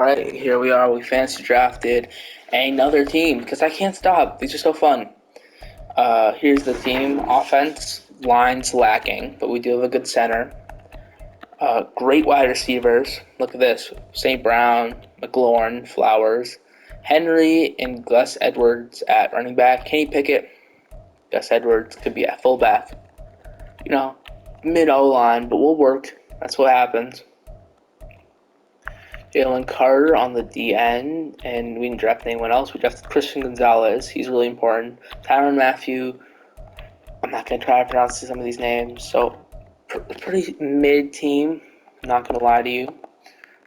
Alright, here we are. We fancy drafted another team because I can't stop. These are so fun. Here's the team. Offense, line's lacking, but we do have a good center. Great wide receivers. Look at this. St. Brown, McLaurin, Flowers, Henry, and Gus Edwards at running back. Kenny Pickett, Gus Edwards could be at fullback. Mid O-line, but we'll work. That's what happens. Jalen Carter on the DN, and we didn't draft anyone else. We drafted Christian Gonzalez. He's really important. Tyrann Mathieu. I'm not going to try to pronounce some of these names. So, pretty mid team. Not going to lie to you.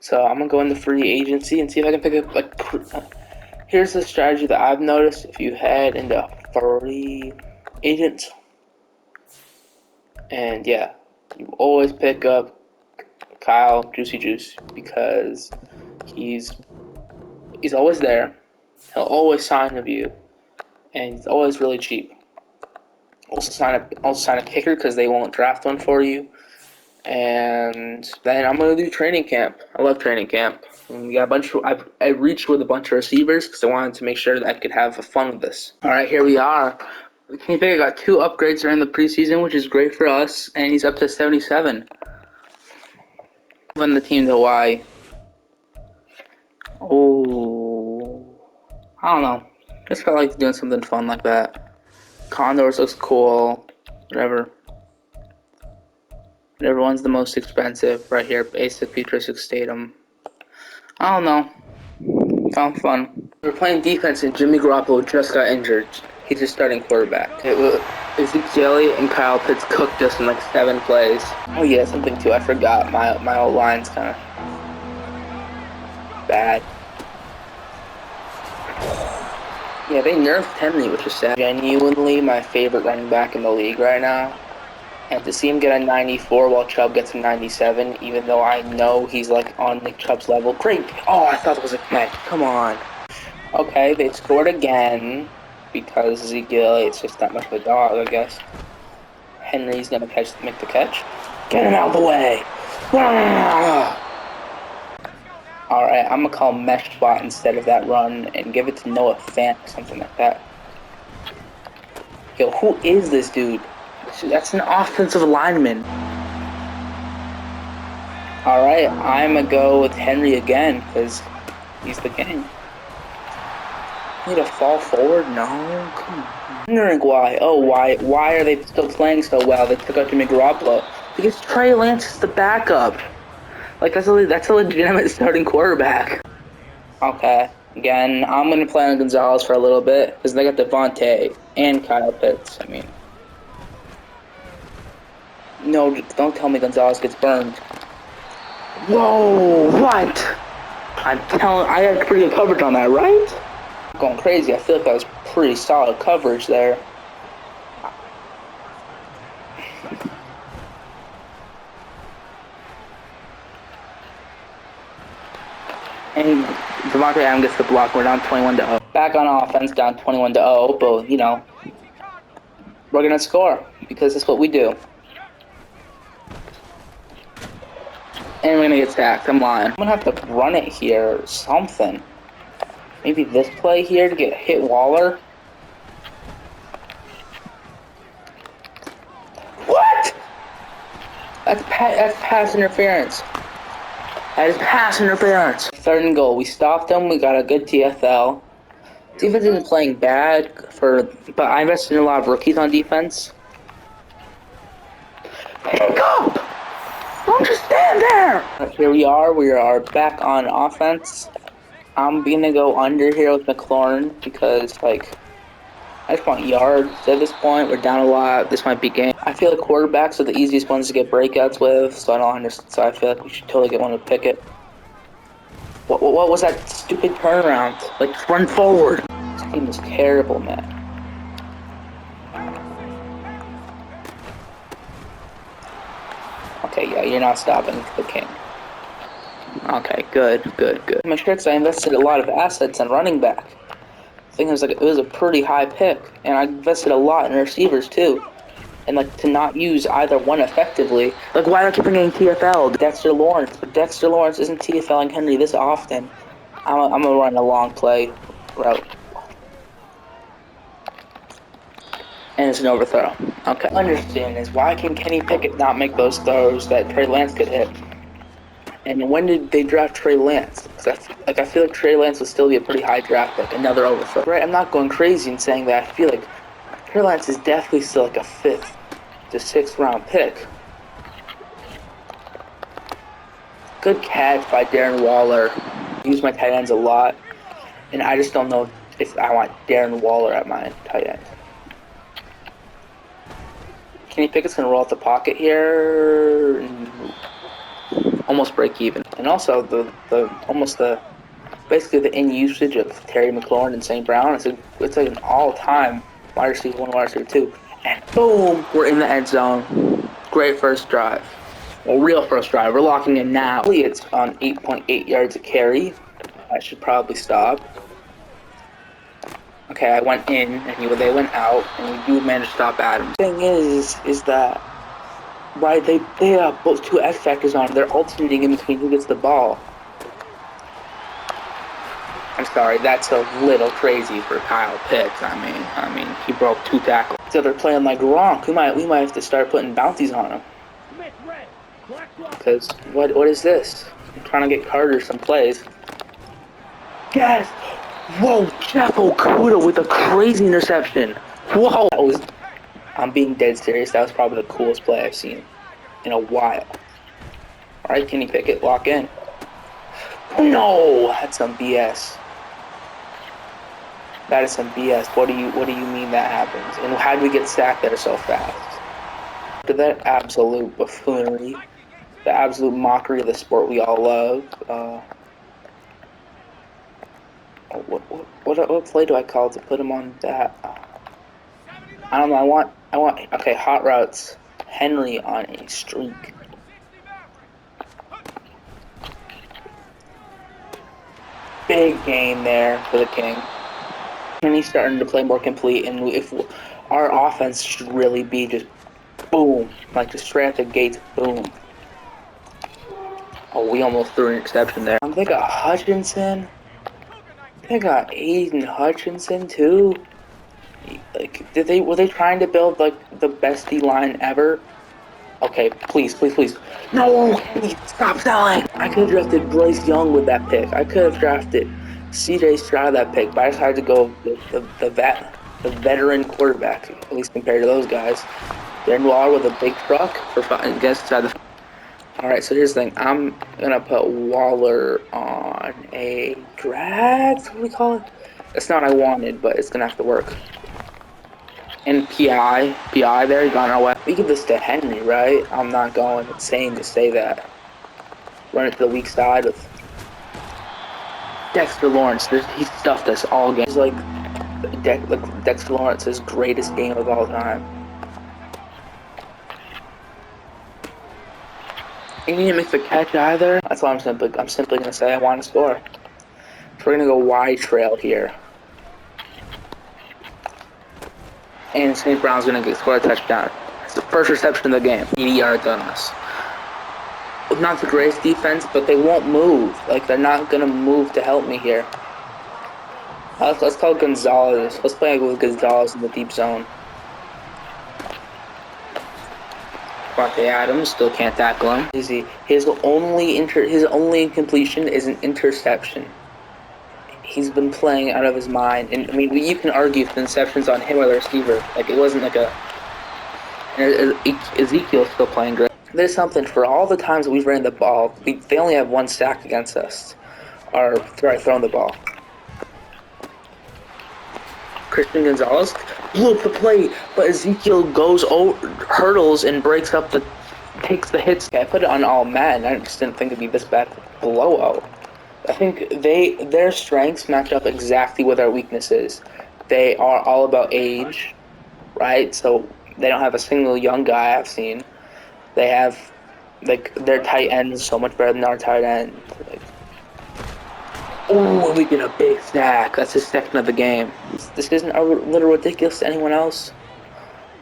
So, I'm going to go into free agency and see if I can pick up, here's the strategy that I've noticed. If you head into free agents, and yeah, you always pick up Kyle Juicy Juice because he's always there. He'll always sign with you, and he's always really cheap. Also sign a kicker because they won't draft one for you. And then I'm gonna do training camp. I love training camp. And we got I reached with a bunch of receivers because I wanted to make sure that I could have fun with this. All right, here we are. Kenny Pickett got 2 upgrades during the preseason, which is great for us, and he's up to 77. Win the team to Y. Oh, I don't know. Just felt like doing something fun like that. Condors looks cool. Whatever one's the most expensive right here. Basic futuristic Statham. I don't know. Sounds fun. We're playing defense and Jimmy Garoppolo just got injured. He's just starting quarterback. Ezekiel and Kyle Pitts cooked us in like 7 plays. Oh yeah, something too. I forgot. My old line's kind of bad. Yeah, they nerfed Henry, which is sad. Genuinely my favorite running back in the league right now. And to see him get a 94 while Chubb gets a 97, even though I know he's like on Nick Chubb's level. Great. Oh, I thought it was a catch. Come on. Okay, they scored again because Ezekiel is just that much of a dog, I guess. Henry's gonna make the catch. Get him out of the way. Alright, I'm gonna call mesh spot instead of that run and give it to Noah Fant or something like that. Yo, who is this dude? That's an offensive lineman. Alright, I'm gonna go with Henry again because he's the king. Need to fall forward? No, come on. I'm wondering why. Oh, why are they still playing so well? They took out Jimmy Garoppolo because Trey Lance is the backup. Like that's a legitimate starting quarterback. Okay, again, I'm gonna play on Gonzalez for a little bit because they got Devontae and Kyle Pitts. I mean, no, don't tell me Gonzalez gets burned. Whoa, what? I had pretty good coverage on that, right? Going crazy. I feel like that was pretty solid coverage there. And Devontae Adams gets the block. We're down 21-0. Back on offense, down 21-0. But we're gonna score because that's what we do. And we're gonna get sacked. I'm lying. I'm gonna have to run it here or something. Maybe this play here to hit Waller. What? That's pass interference. That is pass interference. 3rd and goal. We stopped them. We got a good TFL. Defense isn't playing bad but I invested in a lot of rookies on defense. Pick up! Don't just stand there! Here we are. We are back on offense. I'm gonna go under here with McLaurin because, I just want yards at this point. We're down a lot. This might be game. I feel like quarterbacks are the easiest ones to get breakouts with, so I don't understand. So I feel like we should totally get one with Pickett. What was that stupid turnaround? Just run forward. This team is terrible, man. Okay, yeah, you're not stopping the king. Okay, good. My tricks, I invested a lot of assets in running back. I think it was a pretty high pick, and I invested a lot in receivers too. And to not use either one effectively. Why don't you bring in TFL? Dexter Lawrence, but Dexter Lawrence isn't TFLing Henry this often. I'm gonna run a long play route. And it's an overthrow. Okay. Understand is why can Kenny Pickett not make those throws that Trey Lance could hit? And when did they draft Trey Lance? Because I feel like Trey Lance would still be a pretty high draft pick. Another overthrow. Right? I'm not going crazy in saying that. I feel like Trey Lance is definitely still like a 5th to 6th round pick. Good catch by Darren Waller. I use my tight ends a lot, and I just don't know if I want Darren Waller at my tight end. Kenny Pickett's gonna roll out the pocket here. Almost break even. And also basically the in usage of Terry McLaurin and St. Brown. It's like an all-time wide receiver 1, wide receiver 2. And boom, we're in the end zone. Great first drive. Well, real first drive. We're locking in now. It's on 8.8 yards a carry. I should probably stop. Okay, I went in, and they went out, and we do manage to stop Adams. The thing is that right, they have both 2 X factors on. They're alternating in between who gets the ball. I'm sorry, that's a little crazy for Kyle Pitts. I mean, he broke 2 tackles. So they're playing like Gronk. We might have to start putting bounties on him. Because what is this? I'm trying to get Carter some plays. Yes! Whoa, Jeff Okudah with a crazy interception. Whoa! I'm being dead serious. That was probably the coolest play I've seen in a while. Alright, Kenny Pickett, lock in. No! That's some BS. That is some BS. What do you mean that happens? And how did we get sacked there so fast? To that absolute buffoonery, the absolute mockery of the sport we all love. What play do I call to put him on that? I don't know. I want. Okay, hot routes. Henry on a streak. Big game there for the King. And he's starting to play more complete. And if our offense should really be just boom, like just straight at the gates, boom. Oh, we almost threw an interception there. They got Hutchinson. They got Aiden Hutchinson too. Like, were they trying to build like the best D line ever? Okay, please. No, stop selling. I could have drafted Bryce Young with that pick. I could have drafted C.J. Stroud that pick, but I decided to go with the veteran quarterback, at least compared to those guys. Darren Waller with a big truck for against the. All right, so here's the thing. I'm gonna put Waller on a drag. What do we call it? It's not what I wanted, but it's gonna have to work. And PI there, he's gone our way. We give this to Henry, right? I'm not going insane to say that. Run it to the weak side with Dexter Lawrence. He stuffed us all game. It's like Dexter Lawrence's greatest game of all time. He didn't make the catch either. That's why I'm simply gonna say I want to score. So we're gonna go wide trail here. And St. Brown's gonna score a touchdown. It's the first reception of the game. 80 yards on us. Not the greatest defense, but they won't move. Like, they're not gonna move to help me here. Let's call Gonzalez. Let's play with Gonzalez in the deep zone. Devontae Adams still can't tackle him. His only incompletion is an interception. He's been playing out of his mind, and I mean, you can argue if the interception's on him or the receiver. Like, it wasn't like a. Ezekiel's still playing great. There's something for all the times that we've ran the ball. They only have 1 sack against us, or throwing the ball. Christian Gonzalez blew up the play, but Ezekiel goes over, hurdles, and takes the hits. I put it on all Madden. I just didn't think it'd be this bad blowout. I think their strengths match up exactly with our weaknesses. They are all about age, right? So they don't have a single young guy I've seen. They have, like, their tight end is so much better than our tight end. Like, oh, we get a big sack. That's his second of the game. This isn't a little ridiculous to anyone else.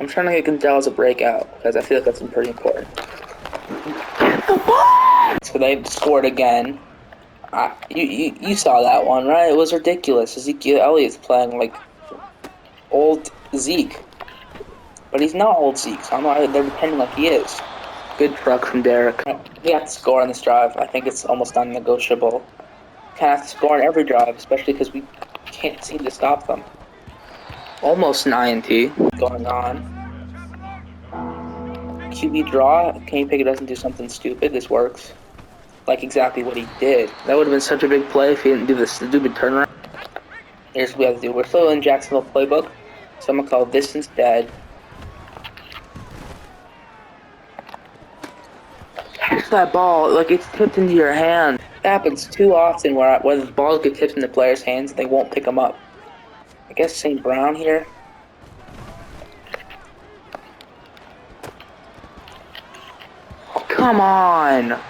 I'm trying to get Gonzalez a breakout because I feel like that's pretty important. So they scored again. You saw that one, right? It was ridiculous. Ezekiel Elliott's playing like old Zeke, but he's not old Zeke. So I'm not. They're pretending like he is. Good truck from Derek. We have to score on this drive. I think it's almost non-negotiable. Kind of have to score on every drive, especially because we can't seem to stop them. Almost an INT going on. QB draw. Kenny Pickett doesn't do something stupid. This works. Like exactly what he did. That would have been such a big play if he didn't do this stupid turnaround. Here's what we have to do. We're still in Jacksonville playbook, so I'm gonna call this instead. Catch that ball like it's tipped into your hand. It happens too often where the balls get tipped into players' hands and they won't pick them up. I guess St. Brown here. Oh, come on!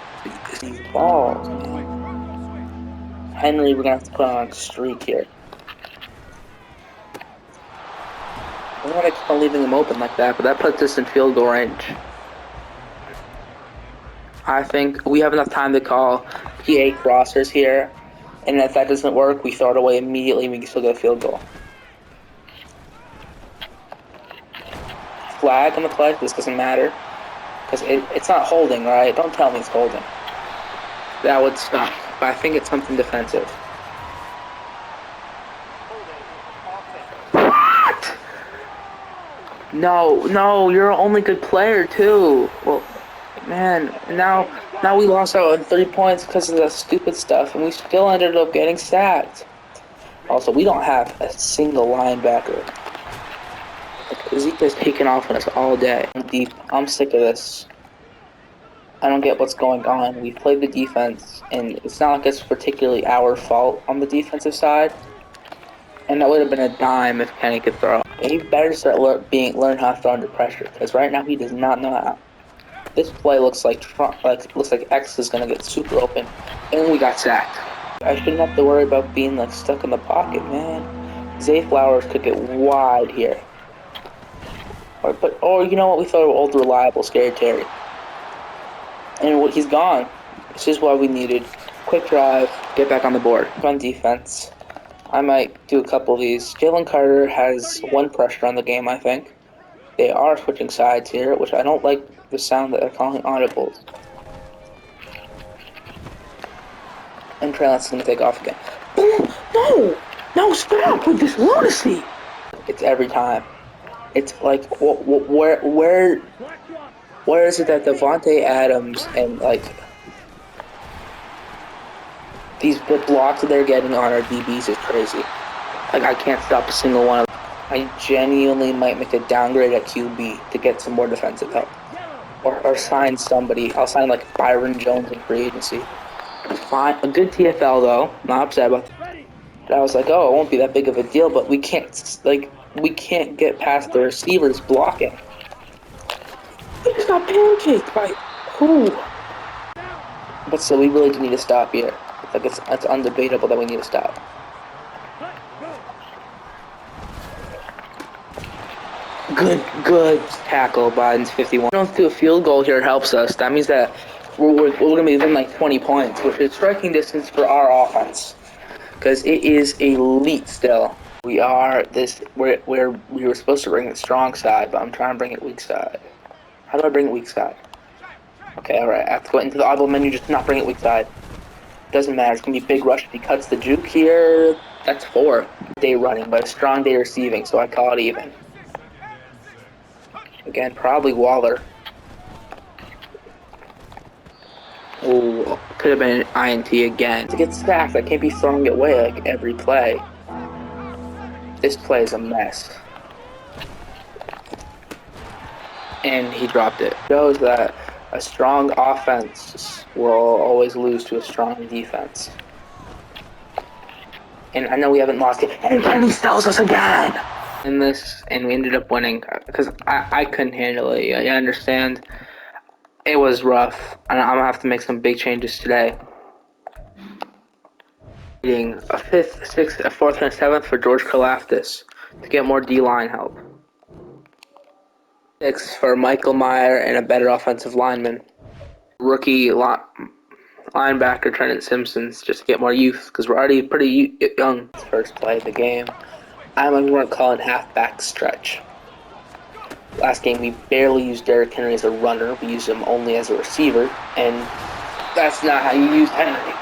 These balls, man. Henry, we're gonna have to put on a streak here. I don't want to keep on leaving them open like that, but that puts us in field goal range. I think we have enough time to call PA crossers here, and if that doesn't work, we throw it away immediately and we can still get a field goal. Flag on the play, this doesn't matter, because it's not holding, right? Don't tell me it's holding. That would stop, but I think it's something defensive. What? No, you're our only good player too. Well, man, now we lost out on 3 points because of that stupid stuff, and we still ended up getting sacked. Also, we don't have a single linebacker. Like, Zeke has taken off on us all day. I'm sick of this. I don't get what's going on. We've played the defense, and it's not like it's particularly our fault on the defensive side. And that would have been a dime if Kenny could throw. And he better start learn how to throw under pressure, because right now he does not know how. This play looks like X is gonna get super open, and we got sacked. I shouldn't have to worry about being like stuck in the pocket, man. Zay Flowers could get wide here. Or you know what? We throw old reliable Scary Terry, and he's gone. This is what we needed. Quick drive, get back on the board. On defense, I might do a couple of these. Jalen Carter has one pressure on the game, I think. They are switching sides here, which I don't like the sound that they're calling audibles. And Trey Lance is going to take off again. No, stop with this lunacy. It's every time. It's like, where is it that Devontae Adams and like the blocks that they're getting on our DBs is crazy. Like I can't stop a single one of them. I genuinely might make a downgrade at QB to get some more defensive help, or sign somebody. I'll sign like Byron Jones in free agency. Fine, a good TFL though. Not upset about that. I was like, oh, it won't be that big of a deal, but we can't get past the receivers blocking. We just got pancaked by who? But still, we really do need to stop here. Like it's undebatable that we need to stop. Good tackle, Biden's 51. Don't do a field goal here helps us. That means that we're gonna be within like 20 points, which is striking distance for our offense, because it is elite still. We were supposed to bring it strong side, but I'm trying to bring it weak side. How do I bring it weak side? Okay, alright. I have to go into the audible menu, just not bring it weak side. Doesn't matter. It's gonna be big rush if he cuts the juke here. That's 4. Day running, but a strong day receiving, so I call it even. Again, probably Waller. Oh, could have been an INT again. To get sacked, I can't be throwing it away like every play. This play is a mess. And he dropped it. Shows that a strong offense will always lose to a strong defense. And I know we haven't lost it. And Kenny tells us again! In this, and we ended up winning because I couldn't handle it. I understand it was rough, and I'm gonna have to make some big changes today. Needing a 5th, 6th, a 4th, and a 7th for George Karlaftis to get more D-line help. 6 for Michael Meyer and a better offensive lineman. Rookie linebacker Trenton Simpsons just to get more youth because we're already pretty young. First play of the game. I'm going to call it halfback stretch. Last game, we barely used Derrick Henry as a runner. We used him only as a receiver, and that's not how you use Henry.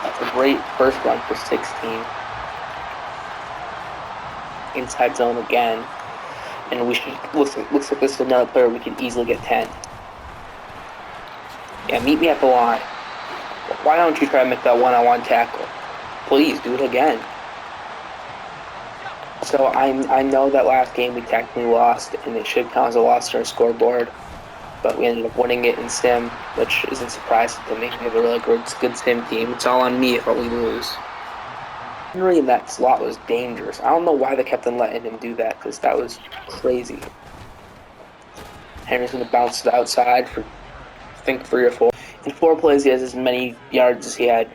That's a great first run for 16. Inside zone again, and we should looks like this is another player we can easily get 10. Yeah, meet me at the line. Why don't you try to make that one-on-one tackle? Please do it again. So I know that last game we technically lost, and it should count as a loss on our scoreboard, but we ended up winning it in sim, which isn't surprising to me. We have a really good sim team. It's all on me if we lose. Henry in that slot was dangerous. I don't know why they kept on letting him do that, because that was crazy. Henry's going to bounce to the outside for, I think, 3 or 4. In 4 plays, he has as many yards as he had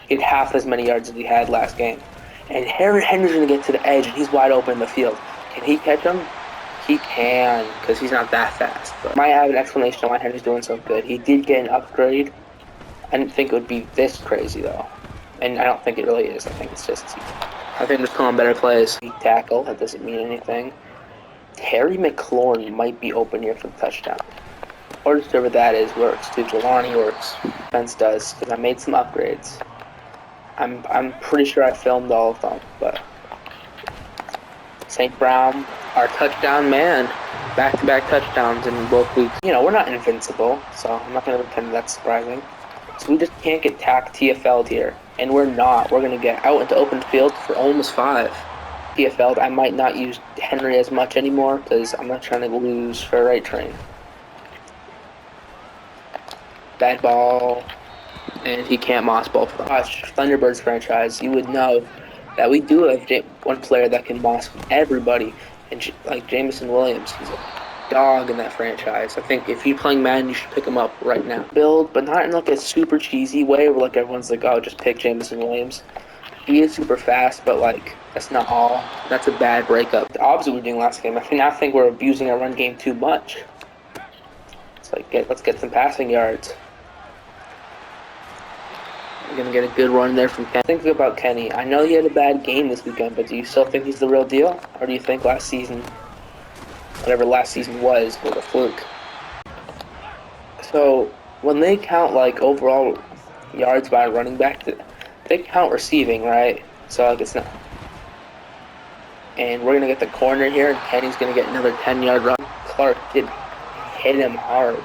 he had half as many yards as he had last game. And Henry's going to get to the edge, and he's wide open in the field. Can he catch him? He can, because he's not that fast. But I might have an explanation on why Henry's doing so good. He did get an upgrade. I didn't think it would be this crazy, though. And I don't think it really is. I think it's just... I think there's calling better plays. He tackle. That doesn't mean anything. Terry McLaurin might be open here for the touchdown. Or just whoever that is works, too. Jelani works. Defense does, because I made some upgrades. I'm pretty sure I filmed all of them, but St. Brown, our touchdown man, back-to-back touchdowns in both weeks. You know, we're not invincible, so I'm not going to pretend that's surprising. So we just can't get TFL'd here, and we're not. We're going to get out into open field for almost 5. TFL'd, I might not use Henry as much anymore because I'm not trying to lose for a right train. Bad ball. And he can't moss ball for the Thunderbirds franchise. You would know that we do have one player that can moss everybody, and like Jameson Williams, he's a dog in that franchise. I think if you're playing Madden, you should pick him up right now. Build, but not in like a super cheesy way where like everyone's like, oh, just pick Jameson Williams. He is super fast, but like that's not all. That's a bad breakup. The opposite we were doing last game. I think we're abusing our run game too much. It's like let's get some passing yards. We're going to get a good run there from Kenny. Think about Kenny. I know he had a bad game this weekend, but do you still think he's the real deal? Or do you think last season, whatever last season was a fluke? So, when they count, like, overall yards by a running back, they count receiving, right? So, like, it's not. And we're going to get the corner here, and Kenny's going to get another 10-yard run. Clark did hit him hard.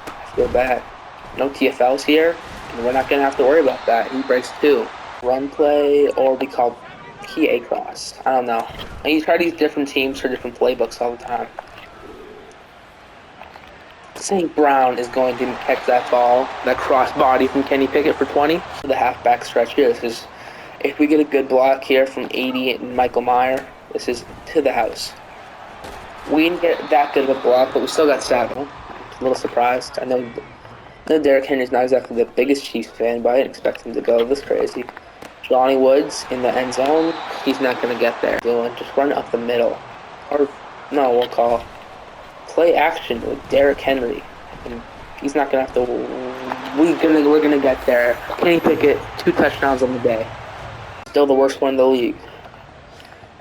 I feel bad. No TFLs here. We're not going to have to worry about that. He breaks 2. Run play, or we call PA cross. I don't know. You try to use different teams for different playbooks all the time. St. Brown is going to catch that ball, that cross body from Kenny Pickett for 20. For the halfback stretch here, this is, if we get a good block here from 80 and Michael Meyer, this is to the house. We didn't get that good of a block, but we still got 7. I'm a little surprised. I know Derrick Henry's not exactly the biggest Chiefs fan, but I didn't expect him to go this crazy. Johnny Woods in the end zone, he's not going to get there. Just run up the middle. Or, no, we'll call play action with Derrick Henry. And he's not going to have to... We're going to get there. Kenny Pickett, 2 touchdowns on the day. Still the worst one in the league.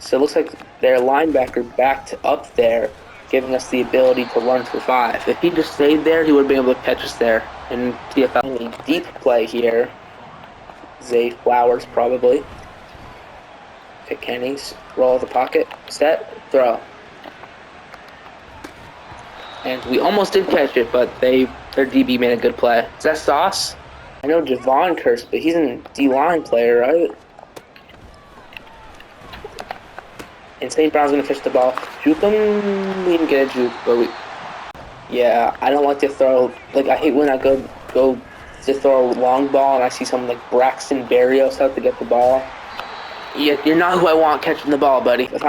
So it looks like their linebacker backed up there, giving us the ability to run for 5. If he just stayed there, he would have been able to catch us there. And TFL, a deep play here. Zay Flowers, probably. Pick Kenny's. Roll the pocket. Set. Throw. And we almost did catch it, but their DB made a good play. Is that Sauce? I know Javon Curse, but he's a D-line player, right? And St. Brown's going to catch the ball. Juke him. We didn't get a juke, but yeah, I don't like to throw. Like, I hate when I go to throw a long ball and I see someone like Braxton Berrios out to get the ball. Yeah, you're not who I want catching the ball, buddy. If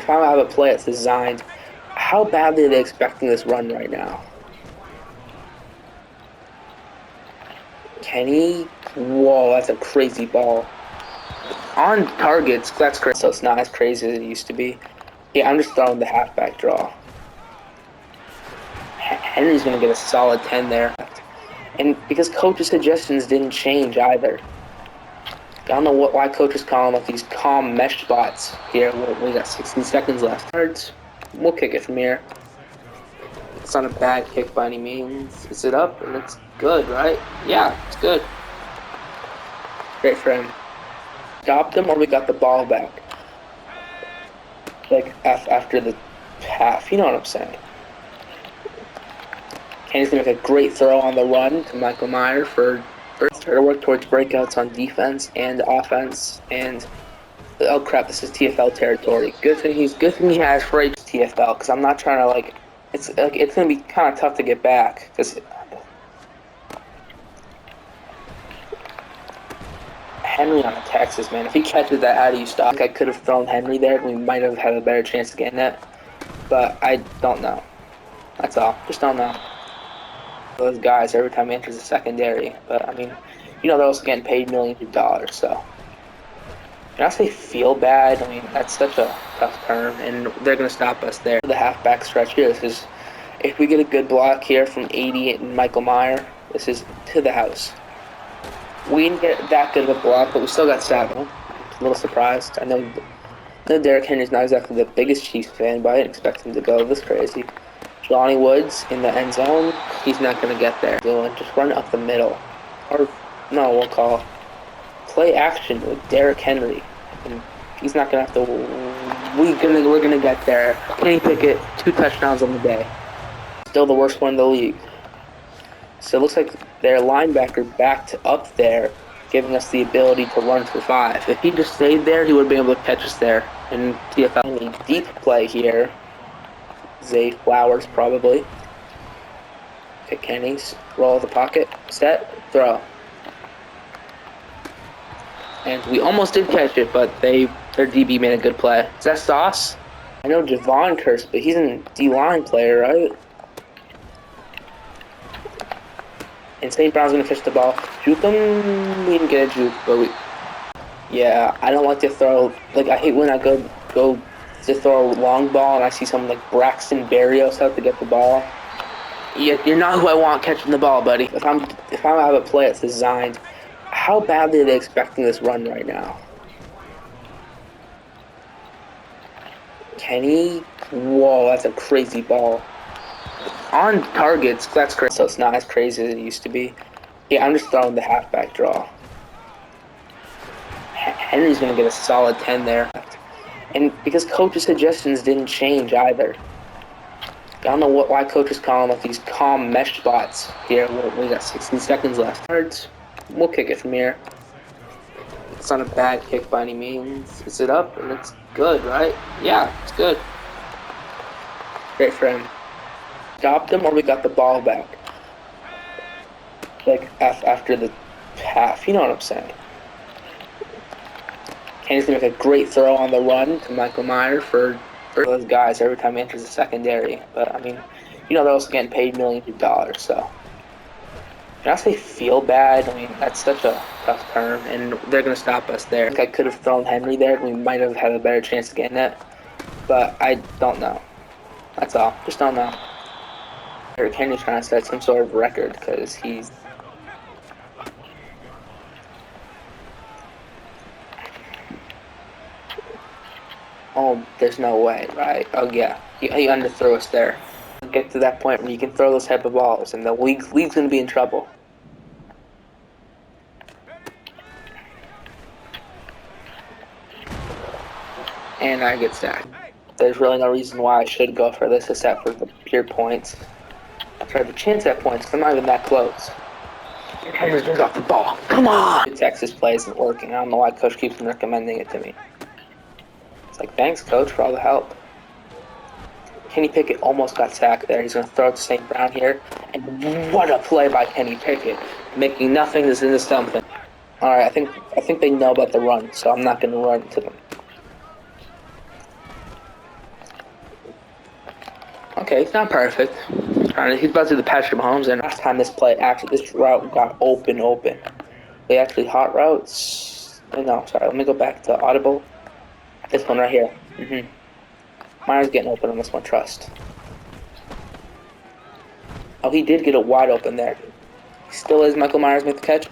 I have a play that's designed, how badly are they expecting this run right now? Kenny? Whoa, that's a crazy ball. On targets, that's crazy. So it's not as crazy as it used to be. Yeah, I'm just throwing the halfback draw. Henry's going to get a solid 10 there. And because coach's suggestions didn't change either. I don't know why coaches call them like these calm mesh spots here. We got 16 seconds left. We'll kick it from here. It's not a bad kick by any means. Is it up? And it's good, right? Yeah, it's good. Great for him. Stopped him or we got the ball back. Like after the half, you know what I'm saying. Kenny's gonna make a great throw on the run to Michael Meyer for to work towards breakouts on defense and offense. And oh crap, this is TFL territory. Good thing he has for TFL because I'm not trying to it's gonna be kind of tough to get back because Henry on Texas, man. If he catches that out of you stock, I could have thrown Henry there. We might have had a better chance of getting it, but I don't know. That's all. Just don't know. Those guys every time he enters the secondary, but I mean, they're also getting paid millions of dollars, so. When I say feel bad, I mean, that's such a tough term, and they're going to stop us there. The halfback stretch here, this is, if we get a good block here from 80 and Michael Meyer, this is to the house. We didn't get that good of a block, but we still got 7. A little surprised. I know Derrick Henry's not exactly the biggest Chiefs fan, but I didn't expect him to go this crazy. Johnny Woods in the end zone, he's not going to get there. Just run up the middle. Or, no, we'll call play action with Derrick Henry. And he's not going to have to... We're going to get there. Kenny Pickett, 2 touchdowns on the day. Still the worst one in the league. So it looks like their linebacker backed up there, giving us the ability to run for 5. If he just stayed there, he would have been able to catch us there. And TFL deep play here. Zay Flowers probably. Okay, Kenny's roll the pocket, set, throw. And we almost did catch it, but their DB made a good play. Is that Sauce? I know Javon cursed, but he's a D-line player, right? And St. Brown's gonna catch the ball. Juke him. We didn't get a juke, but yeah, I don't like to throw. I hate when I go to throw a long ball and I see someone like Braxton Berrios out to get the ball. You're not who I want catching the ball, buddy. If I have a play that's designed, how badly are they expecting this run right now? Kenny, whoa, that's a crazy ball. On targets, that's crazy. So it's not as crazy as it used to be. Yeah, I'm just throwing the halfback draw. Henry's gonna get a solid 10 there. And because coach's suggestions didn't change either. I don't know why coaches call them like these calm mesh spots here. We got 16 seconds left. We'll kick it from here. It's not a bad kick by any means. Is it up? And it's good, right? Yeah, it's good. Great for him. Stopped him or we got the ball back. After the half, you know what I'm saying. Kenny's gonna make a great throw on the run to Michael Meyer for those guys every time he enters the secondary. But I mean, they're also getting paid millions of dollars, so. When I say feel bad, I mean, that's such a tough term, and they're going to stop us there. I could have thrown Henry there, we might have had a better chance of getting it, but I don't know. That's all. Just don't know. Derrick Henry's trying to set some sort of record, because he's... Oh, there's no way, right? Oh, yeah. He underthrew us there. Get to that point where you can throw those type of balls, and the league's going to be in trouble. And I get sacked. There's really no reason why I should go for this except for the pure points. I tried to chance at points, because I'm not even that close. Henry's just off the ball. Come on! The Texas play isn't working. I don't know why Coach keeps recommending it to me. It's like, thanks, Coach, for all the help. Kenny Pickett almost got sacked there. He's going to throw it to St. Brown here. And what a play by Kenny Pickett. Making nothing is into something. Alright, I think they know about the run, so I'm not going to run to them. Okay, it's not perfect. He's about to do the Patrick Mahomes, and last time this route got open. They actually hot routes. No, sorry, let me go back to Audible. This one right here. Meyer's getting open on this one, trust. Oh, he did get it wide open there. Still is. Michael Myers make the catch.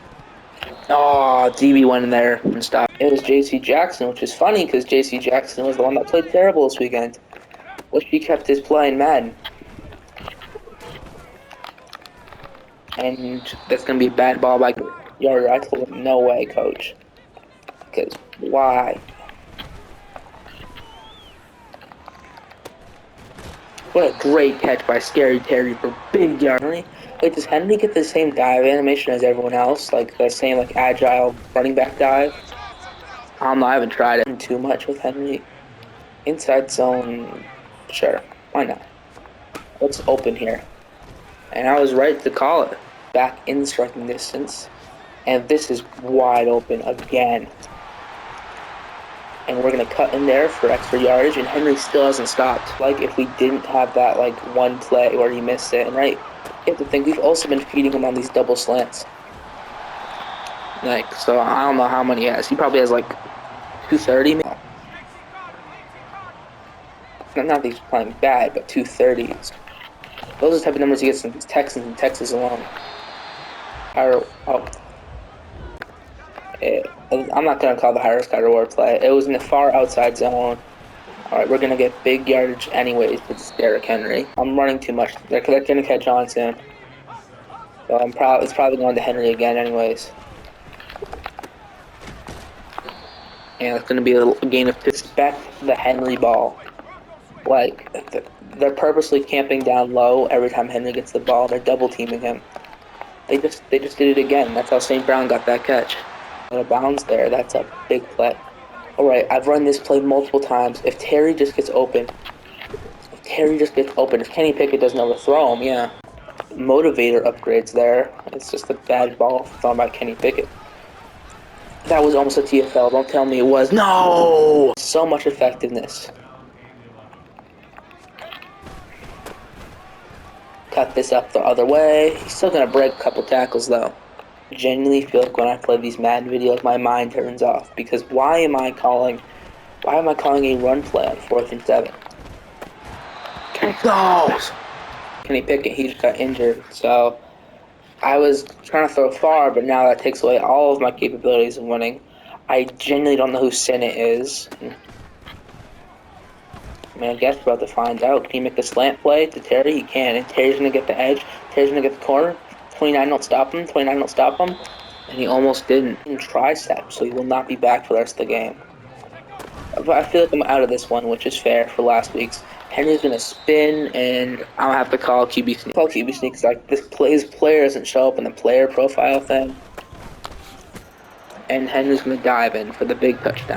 Oh, DB went in there and stopped. It was J.C. Jackson, which is funny because J.C. Jackson was the one that played terrible this weekend. Wish he kept his play in Madden. And that's going to be a bad ball by Yarder. I told him, no way, coach. Because why? What a great catch by Scary Terry for big yard. Wait, does Henry get the same dive animation as everyone else? Like the same agile running back dive? I don't know, I haven't tried it too much with Henry. Inside zone, sure, why not? Let's open here. And I was right to call it. Back in striking distance. And this is wide open again. And we're going to cut in there for extra yardage, and Henry still hasn't stopped. Like, if we didn't have that, one play where he missed it, and you have to think, we've also been feeding him on these double slants. So I don't know how many he has. He probably has, 230. Not that he's playing bad, but 230s. Those are the type of numbers he gets from the Texans and Texas alone. I'm not going to call the higher risk, high reward play. It was in the far outside zone. Alright, we're going to get big yardage anyways. It's Derrick Henry. I'm running too much. They're going to catch on soon. So it's probably going to Henry again anyways. And it's going to be a gain of 2. Expect the Henry ball. They're purposely camping down low every time Henry gets the ball. They're double teaming him. They just did it again. That's how St. Brown got that catch. Out of bounds there. That's a big play. Alright, I've run this play multiple times. If Terry just gets open, if Kenny Pickett doesn't overthrow him, yeah. Motivator upgrades there. It's just a bad ball thrown by Kenny Pickett. That was almost a TFL. Don't tell me it was. No! So much effectiveness. Cut this up the other way. He's still going to break a couple tackles, though. I genuinely feel like when I play these Madden videos, my mind turns off. Because why am I calling a run play on 4th and 7? Take those! Kenny Pickett, he just got injured. So I was trying to throw far, but now that takes away all of my capabilities of winning. I genuinely don't know who Sinnott is. I guess we're about to find out. Can he make the slant play to Terry? He can. And Terry's going to get the edge. Terry's going to get the corner. 29 don't stop him. And he almost didn't. Tricep, so he will not be back for the rest of the game. But I feel like I'm out of this one, which is fair for last week's. Henry's going to spin, and I'll have to call QB sneak. Call QB sneak because this player doesn't show up in the player profile thing. And Henry's going to dive in for the big touchdown.